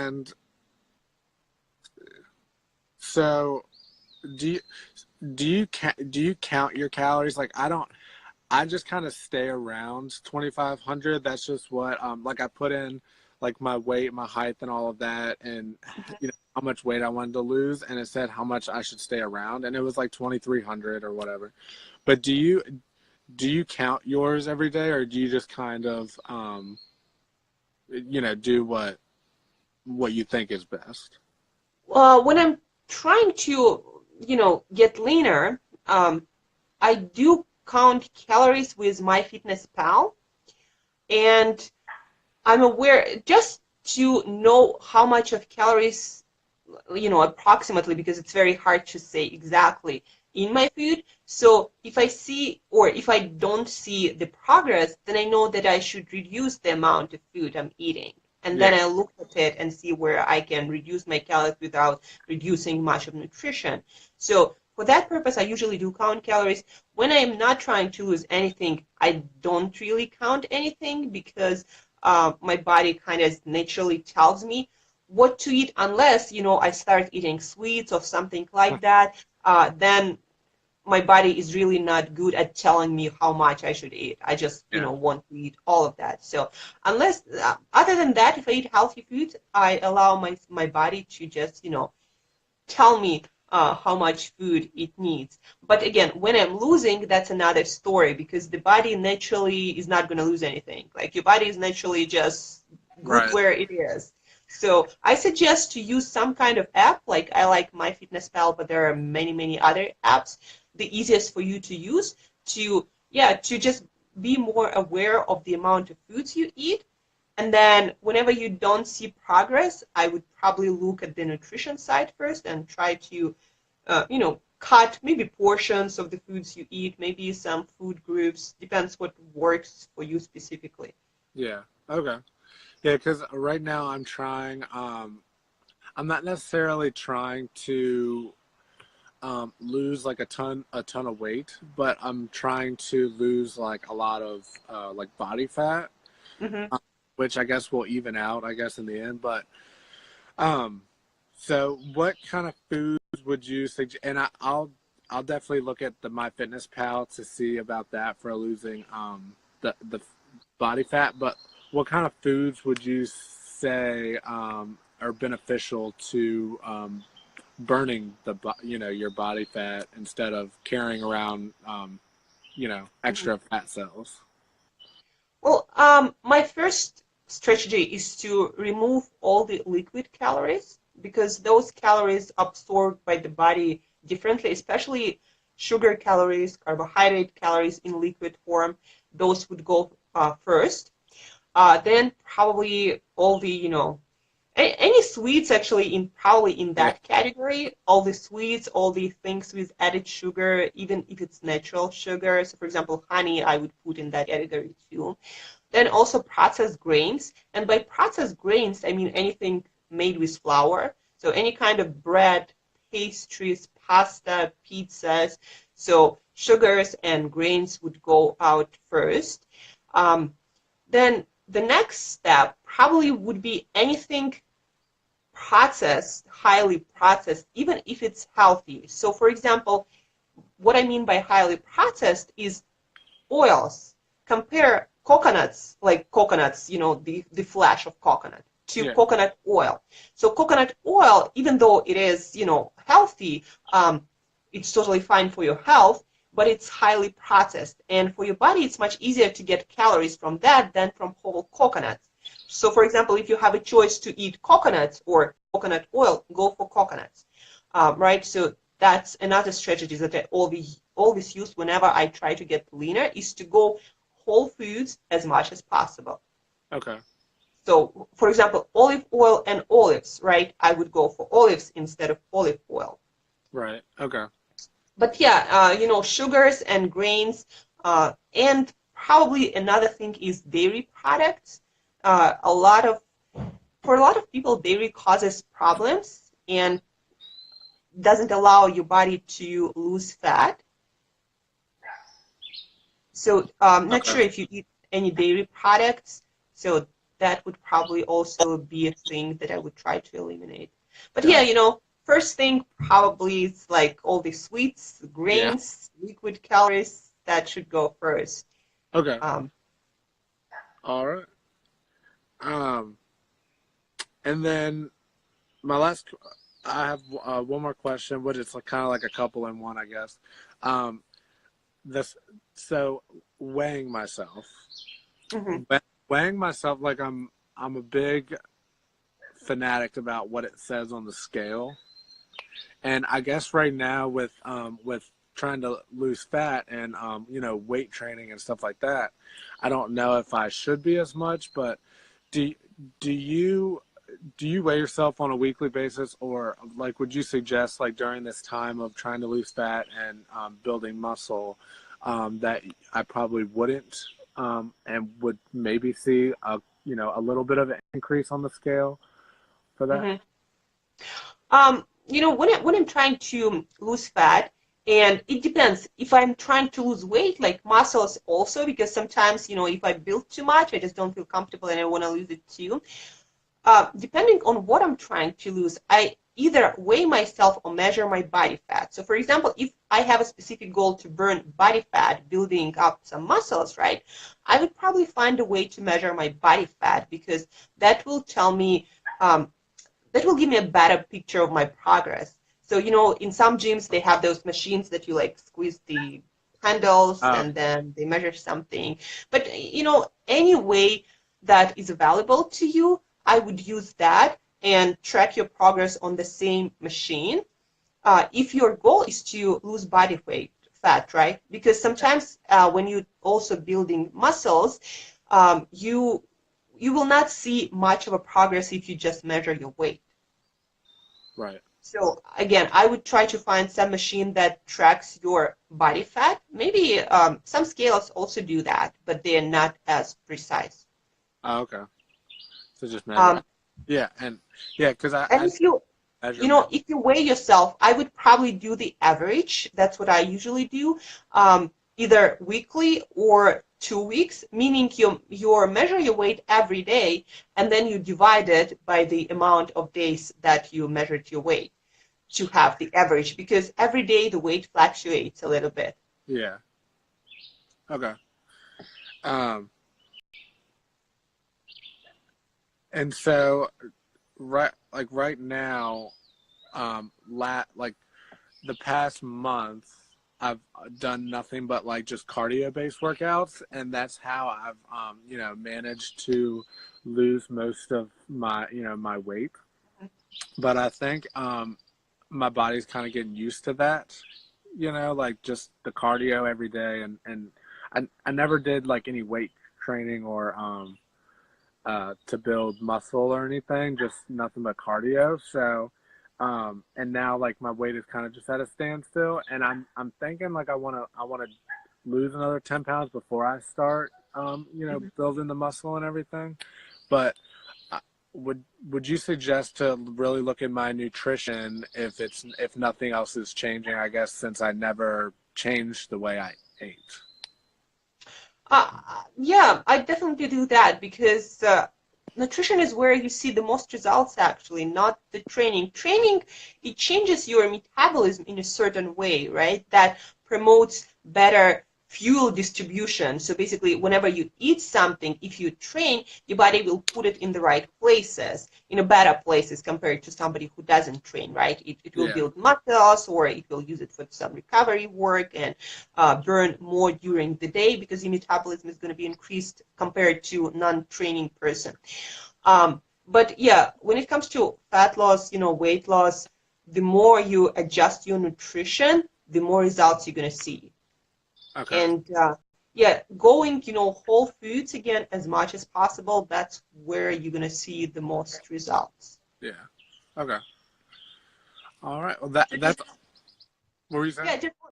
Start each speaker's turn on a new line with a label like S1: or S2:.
S1: And so do you do you count your calories? Like I don't. I just kind of stay around 2,500. That's just what like I put in like my weight, my height, and all of that, and how much weight I wanted to lose, and it said how much I should stay around, and it was like 2,300 or whatever. But do you count yours every day, or do you just kind of do what you think is best?
S2: When I'm trying to, get leaner, I do count calories with MyFitnessPal, and I'm aware just to know how much of calories, approximately, because it's very hard to say exactly in my food. So if I see or if I don't see the progress, then I know that I should reduce the amount of food I'm eating. And
S1: Yeah.
S2: then I look at it and see where I can reduce my calories without reducing much of nutrition. So for that purpose, I usually do count calories. When I'm not trying to lose anything, I don't really count anything because my body kind of naturally tells me what to eat unless, I start eating sweets or something like that. Then my body is really not good at telling me how much I should eat. I just,
S1: Yeah.
S2: want to eat all of that. So unless, other than that, if I eat healthy food, I allow my body to just, tell me how much food it needs. But again, when I'm losing, that's another story because the body naturally is not going to lose anything. Like your body is naturally just good
S1: Right.
S2: where it is. So I suggest to use some kind of app. Like I like MyFitnessPal, but there are many, many other apps. The easiest for you to use to just be more aware of the amount of foods you eat. And then whenever you don't see progress, I would probably look at the nutrition side first and try to, cut maybe portions of the foods you eat, maybe some food groups, depends what works for you specifically.
S1: Yeah. Okay. Yeah, because right now I'm trying. I'm not necessarily trying to lose like a ton of weight, but I'm trying to lose like a lot of like body fat,
S2: Hmm.
S1: um, which I guess will even out, I guess, in the end. But um, so what kind of foods would you suggest? And I'll definitely look at the MyFitnessPal to see about that for losing the body fat. But what kind of foods would you say are beneficial to burning your body fat instead of carrying around
S2: Hmm.
S1: extra fat cells?
S2: Well, my first strategy is to remove all the liquid calories because those calories absorbed by the body differently, especially sugar calories, carbohydrate calories in liquid form. Those would go first. Then probably all the, any sweets actually in probably in
S1: Yeah.
S2: that category, all the sweets, all the things with added sugar, even if it's natural sugar. So for example, honey, I would put in that category too. Then also processed grains. And by processed grains, I mean anything made with flour. So any kind of bread, pastries, pasta, pizzas. So sugars and grains would go out first. Um, then the next step probably would be anything processed, highly processed, even if it's healthy. So for example, what I mean by highly processed is oils. Compare coconuts, like coconuts, the flesh of coconut, to
S1: Yeah.
S2: coconut oil. So coconut oil, even though it is, healthy, it's totally fine for your health, but it's highly processed. And for your body, it's much easier to get calories from that than from whole coconuts. So for example, if you have a choice to eat coconuts or coconut oil, go for coconuts, right? So that's another strategy that I always use whenever I try to get leaner is to go whole foods as much as possible.
S1: Okay.
S2: So, for example, olive oil and olives, right? I would go for olives instead of olive oil.
S1: Right. Okay.
S2: But yeah, sugars and grains, and probably another thing is dairy products. A lot of For a lot of people, dairy causes problems and doesn't allow your body to lose fat. So not
S1: Okay.
S2: sure if you eat any dairy products. So that would probably also be a thing that I would try to eliminate. But yeah,
S1: Gotcha.
S2: first thing probably is like all the sweets,
S1: Yeah.
S2: grains, liquid calories, that should go first.
S1: Okay.
S2: Um,
S1: All right. Um, and then my last, I have one more question, which is like kind of like a couple in one, I guess. Um, this, so weighing myself,
S2: mhm,
S1: weighing myself, like I'm a big fanatic about what it says on the scale. And I guess right now with trying to lose fat and weight training and stuff like that, I don't know if I should be as much. But do do you do you weigh yourself on a weekly basis, or like would you suggest like during this time of trying to lose fat and building muscle that I probably wouldn't and would maybe see a little bit of an increase on the scale for that?
S2: mhm. When I'm trying to lose fat, and it depends if I'm trying to lose weight, like muscles also, because sometimes, if I build too much, I just don't feel comfortable and I want to lose it too. Depending on what I'm trying to lose, I either weigh myself or measure my body fat. So, for example, if I have a specific goal to burn body fat, building up some muscles, right, I would probably find a way to measure my body fat because that will tell me, that will give me a better picture of my progress. So, in some gyms, they have those machines that you like squeeze the handles
S1: Oh,
S2: and then they measure something. But, any way that is available to you, I would use that and track your progress on the same machine. If your goal is to lose body weight, fat, right? Because sometimes when you also building muscles, you will not see much of a progress if you just measure your weight.
S1: right.
S2: So again, I would try to find some machine that tracks your body fat. Maybe some scales also do that, but they are not as precise.
S1: Oh, okay. So just measure.
S2: Um,
S1: Yeah, and yeah, because
S2: and
S1: I measure my.
S2: if you weigh yourself, I would probably do the average. That's what I usually do, either weekly or 2 weeks, meaning you measure your weight every day, and then you divide it by the amount of days that you measured your weight to have the average, because every day the weight fluctuates a little bit.
S1: Yeah. Okay. Um, and so right now, like the past month, I've done nothing but like just cardio based workouts, and that's how I've managed to lose most of my weight. But I think my body's kind of getting used to that, like just the cardio every day, and I never did like any weight training or to build muscle or anything, just nothing but cardio. So and now like my weight is kind of just at a standstill, and I'm thinking like I want to lose another 10 pounds before I start
S2: Mhm.
S1: building the muscle and everything. But would you suggest to really look at my nutrition if nothing else is changing, I guess, since I never changed the way I ate?
S2: Yeah, I definitely do that because nutrition is where you see the most results actually, not the training. Training, it changes your metabolism in a certain way, right? That promotes better fuel distribution. So basically, whenever you eat something, if you train, your body will put it in the right places, in a better places compared to somebody who doesn't train, right? It will
S1: Yeah.
S2: build muscles or it will use it for some recovery work and burn more during the day because your metabolism is going to be increased compared to non-training person. But yeah, when it comes to fat loss, weight loss, the more you adjust your nutrition, the more results you're going to see.
S1: Okay.
S2: And yeah, going, whole foods again as much as possible, that's where you're going to see the most results.
S1: Yeah. Okay. All right. Well,
S2: So
S1: that's what were you saying?
S2: yeah, just